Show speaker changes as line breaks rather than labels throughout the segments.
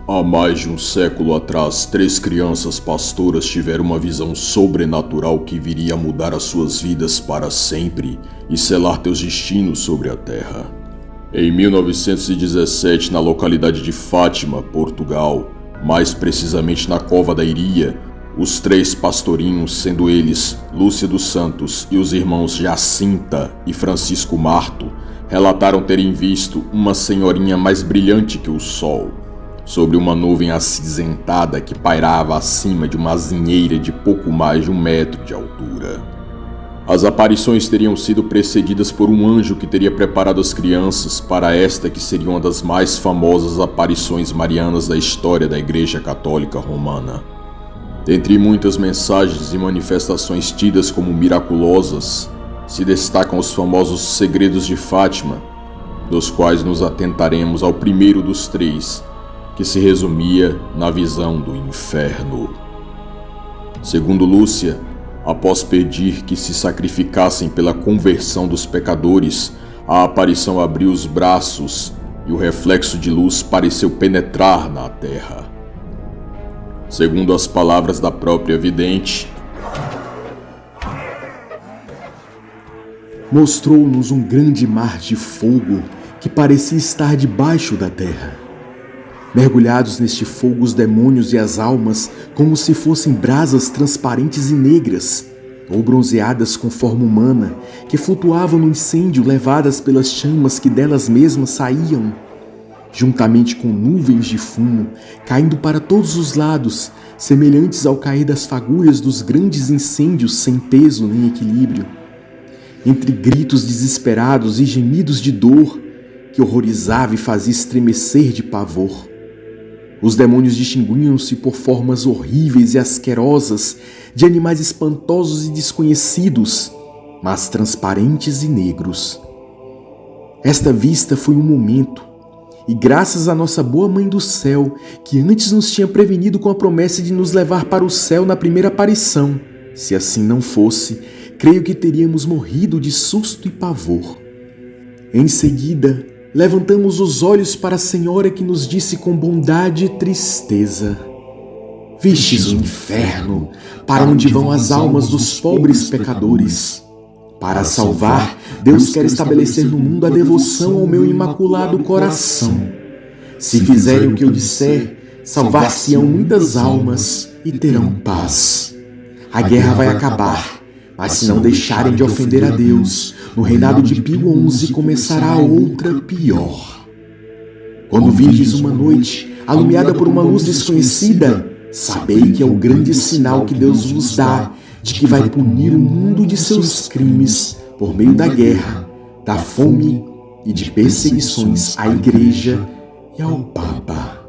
Há mais de um século atrás, 3 crianças pastoras tiveram uma visão sobrenatural que viria a mudar as suas vidas para sempre e selar teus destinos sobre a terra. Em 1917, na localidade de Fátima, Portugal, mais precisamente na Cova da Iria, os 3 pastorinhos, sendo eles Lúcia dos Santos e os irmãos Jacinta e Francisco Marto, relataram terem visto uma senhorinha mais brilhante que o sol, sobre uma nuvem acinzentada que pairava acima de uma azinheira de pouco mais de 1 metro de altura. As aparições teriam sido precedidas por um anjo que teria preparado as crianças para esta que seria uma das mais famosas aparições marianas da história da Igreja Católica Romana. Dentre muitas mensagens e manifestações tidas como miraculosas, se destacam os famosos segredos de Fátima, dos quais nos atentaremos ao primeiro dos 3, que se resumia na visão do inferno. Segundo Lúcia, após pedir que se sacrificassem pela conversão dos pecadores, a aparição abriu os braços e o reflexo de luz pareceu penetrar na terra. Segundo as palavras da própria vidente,
mostrou-nos um grande mar de fogo que parecia estar debaixo da terra. Mergulhados neste fogo, os demônios e as almas, como se fossem brasas transparentes e negras, ou bronzeadas com forma humana, que flutuavam no incêndio levadas pelas chamas que delas mesmas saíam, juntamente com nuvens de fumo, caindo para todos os lados, semelhantes ao cair das fagulhas dos grandes incêndios sem peso nem equilíbrio. Entre gritos desesperados e gemidos de dor, que horrorizava e fazia estremecer de pavor. Os demônios distinguiam-se por formas horríveis e asquerosas de animais espantosos e desconhecidos, mas transparentes e negros. Esta vista foi um momento, e graças à nossa boa Mãe do Céu, que antes nos tinha prevenido com a promessa de nos levar para o céu na primeira aparição, se assim não fosse, creio que teríamos morrido de susto e pavor. Em seguida, levantamos os olhos para a Senhora que nos disse com bondade e tristeza: vistes o inferno, para onde vão as almas dos pobres pecadores. Para salvar, Deus quer estabelecer no mundo a devoção ao meu imaculado coração. Se fizerem o que eu disser, salvar-se-ão muitas almas e terão paz. A guerra vai acabar, mas se não deixarem de ofender a Deus, no reinado de Pio XI começará outra pior. Quando virdes uma noite, alumiada por uma luz desconhecida, sabei que é o grande sinal que Deus vos dá, de que vai punir o mundo de seus crimes por meio da guerra, da fome e de perseguições à Igreja e ao Papa.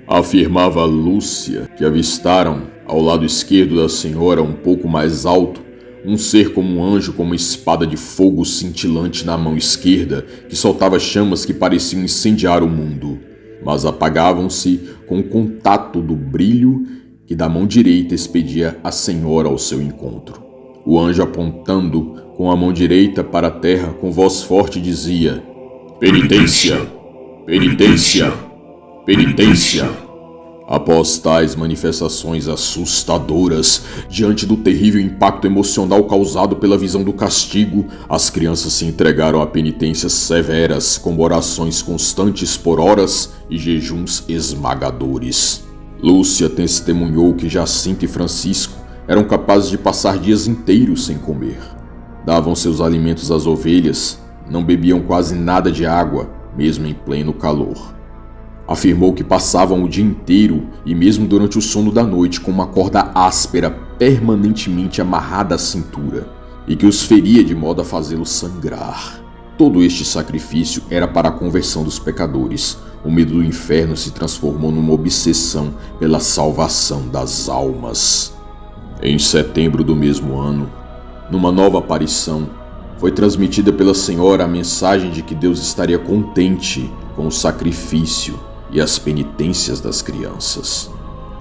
afirmava Lúcia que avistaram, ao lado esquerdo da senhora, um pouco mais alto, um ser como um anjo com uma espada de fogo cintilante na mão esquerda, que soltava chamas que pareciam incendiar o mundo, mas apagavam-se com o contato do brilho que da mão direita expedia a senhora ao seu encontro. O anjo, apontando com a mão direita para a terra, com voz forte dizia: "Penitência! Penitência! Penitência!" Após tais manifestações assustadoras, diante do terrível impacto emocional causado pela visão do castigo, as crianças se entregaram a penitências severas, como orações constantes por horas e jejuns esmagadores. Lúcia testemunhou que Jacinta e Francisco eram capazes de passar dias inteiros sem comer. Davam seus alimentos às ovelhas, não bebiam quase nada de água, mesmo em pleno calor. Afirmou que passavam o dia inteiro e mesmo durante o sono da noite com uma corda áspera permanentemente amarrada à cintura e que os feria de modo a fazê-los sangrar. Todo este sacrifício era para a conversão dos pecadores. O medo do inferno se transformou numa obsessão pela salvação das almas. Em setembro do mesmo ano, numa nova aparição, foi transmitida pela Senhora a mensagem de que Deus estaria contente com o sacrifício e as penitências das crianças.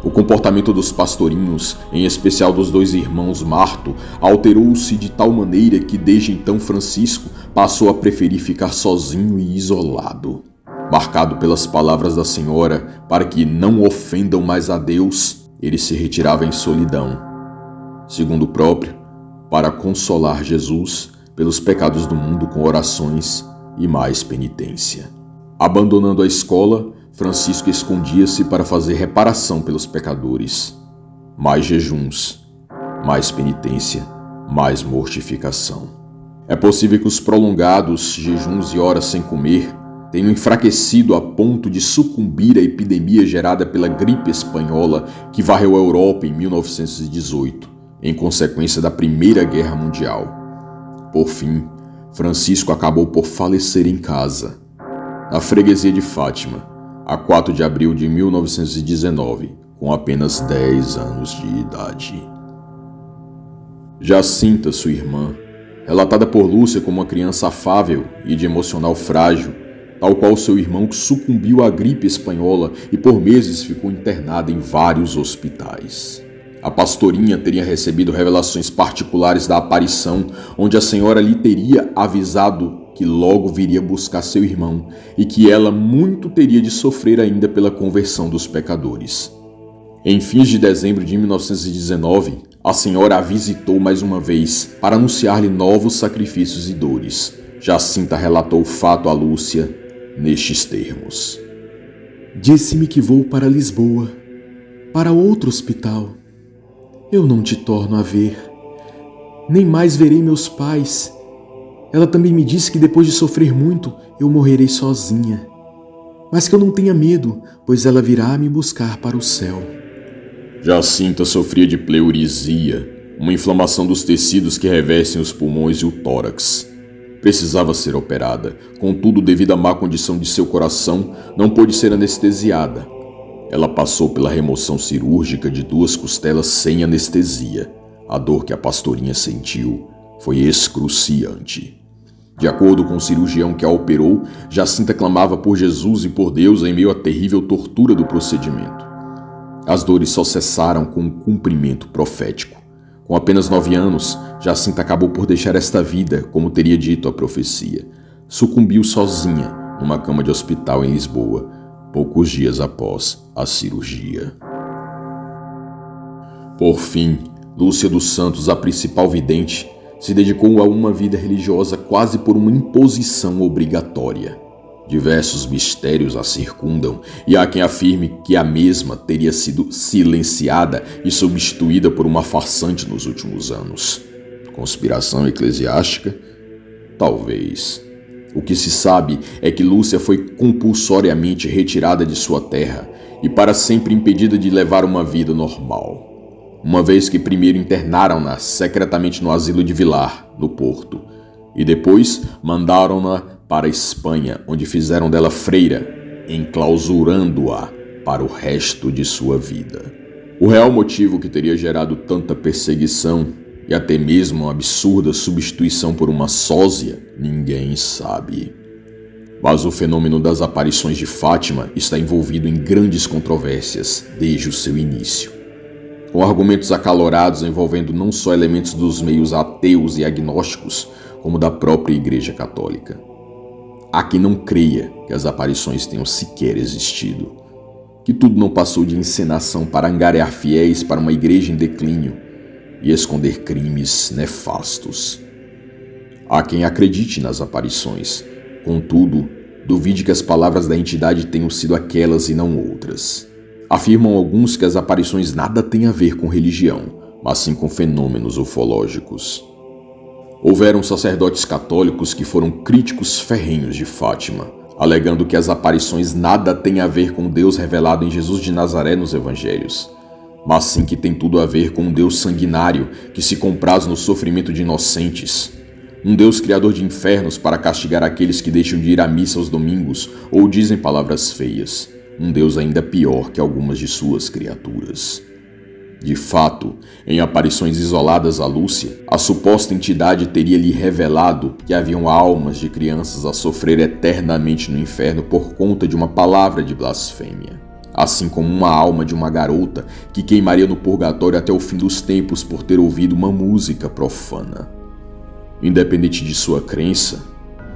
O comportamento dos pastorinhos, em especial dos dois irmãos Marto, alterou-se de tal maneira que desde então Francisco passou a preferir ficar sozinho e isolado. Marcado pelas palavras da senhora para que não ofendam mais a Deus, ele se retirava em solidão, segundo o próprio, para consolar Jesus pelos pecados do mundo com orações e mais penitência. Abandonando a escola, Francisco escondia-se para fazer reparação pelos pecadores. Mais jejuns, mais penitência, mais mortificação. É possível que os prolongados jejuns e horas sem comer tenham enfraquecido a ponto de sucumbir à epidemia gerada pela gripe espanhola que varreu a Europa em 1918, em consequência da Primeira Guerra Mundial. Por fim, Francisco acabou por falecer em casa, na freguesia de Fátima, a 4 de abril de 1919, com apenas 10 anos de idade. Jacinta, sua irmã, relatada por Lúcia como uma criança afável e de emocional frágil, tal qual seu irmão que sucumbiu à gripe espanhola e por meses ficou internada em vários hospitais. A pastorinha teria recebido revelações particulares da aparição, onde a senhora lhe teria avisado que logo viria buscar seu irmão e que ela muito teria de sofrer ainda pela conversão dos pecadores. Em fins de dezembro de 1919, a senhora a visitou mais uma vez para anunciar-lhe novos sacrifícios e dores. Jacinta relatou o fato a Lúcia nestes termos.
Disse-me que vou para Lisboa, para outro hospital. Eu não te torno a ver, nem mais verei meus pais. Ela também me disse que depois de sofrer muito, eu morrerei sozinha. Mas que eu não tenha medo, pois ela virá me buscar para o céu.
Jacinta sofria de pleurisia, uma inflamação dos tecidos que revestem os pulmões e o tórax. Precisava ser operada, contudo, devido à má condição de seu coração, não pôde ser anestesiada. Ela passou pela remoção cirúrgica de 2 costelas sem anestesia. A dor que a pastorinha sentiu foi excruciante. De acordo com o cirurgião que a operou, Jacinta clamava por Jesus e por Deus em meio à terrível tortura do procedimento. As dores só cessaram com um cumprimento profético. Com apenas 9 anos, Jacinta acabou por deixar esta vida, como teria dito a profecia. Sucumbiu sozinha numa cama de hospital em Lisboa, poucos dias após a cirurgia. Por fim, Lúcia dos Santos, a principal vidente, se dedicou a uma vida religiosa quase por uma imposição obrigatória. Diversos mistérios a circundam e há quem afirme que a mesma teria sido silenciada e substituída por uma farsante nos últimos anos. Conspiração eclesiástica? Talvez. O que se sabe é que Lúcia foi compulsoriamente retirada de sua terra e para sempre impedida de levar uma vida normal. Uma vez que primeiro internaram-na secretamente no asilo de Vilar, no Porto, e depois mandaram-na para a Espanha, onde fizeram dela freira, enclausurando-a para o resto de sua vida. O real motivo que teria gerado tanta perseguição e até mesmo uma absurda substituição por uma sósia, ninguém sabe. Mas o fenômeno das aparições de Fátima está envolvido em grandes controvérsias desde o seu início, com argumentos acalorados envolvendo não só elementos dos meios ateus e agnósticos, como da própria Igreja Católica. Há quem não creia que as aparições tenham sequer existido, que tudo não passou de encenação para angariar fiéis para uma igreja em declínio e esconder crimes nefastos. Há quem acredite nas aparições, contudo, duvide que as palavras da entidade tenham sido aquelas e não outras. Afirmam alguns que as aparições nada têm a ver com religião, mas sim com fenômenos ufológicos. Houveram sacerdotes católicos que foram críticos ferrenhos de Fátima, alegando que as aparições nada têm a ver com o Deus revelado em Jesus de Nazaré nos evangelhos, mas sim que tem tudo a ver com um Deus sanguinário que se compraz no sofrimento de inocentes, um Deus criador de infernos para castigar aqueles que deixam de ir à missa aos domingos ou dizem palavras feias, um Deus ainda pior que algumas de suas criaturas. De fato, em aparições isoladas a Lúcia, a suposta entidade teria lhe revelado que haviam almas de crianças a sofrer eternamente no inferno por conta de uma palavra de blasfêmia, assim como uma alma de uma garota que queimaria no purgatório até o fim dos tempos por ter ouvido uma música profana. Independente de sua crença,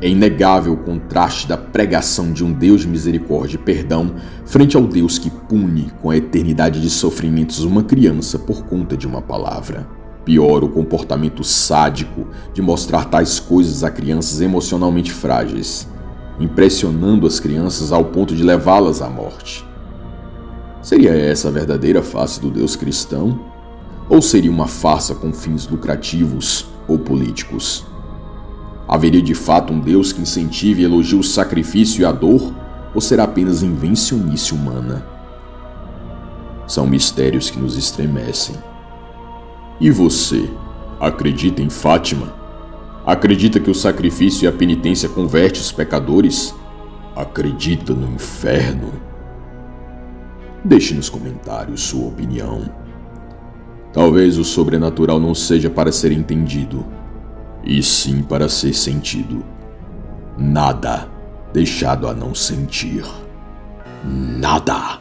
É inegável o contraste da pregação de um Deus de misericórdia e perdão frente ao Deus que pune com a eternidade de sofrimentos uma criança por conta de uma palavra. Pior, o comportamento sádico de mostrar tais coisas a crianças emocionalmente frágeis, impressionando as crianças ao ponto de levá-las à morte. Seria essa a verdadeira face do Deus cristão? Ou seria uma farsa com fins lucrativos ou políticos? Haveria de fato um Deus que incentive e elogie o sacrifício e a dor, ou será apenas invencionice humana? São mistérios que nos estremecem. E você, acredita em Fátima? Acredita que o sacrifício e a penitência converte os pecadores? Acredita no inferno? Deixe nos comentários sua opinião. Talvez o sobrenatural não seja para ser entendido, e sim para ser sentido. Nada deixado a não sentir. Nada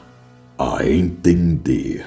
a entender.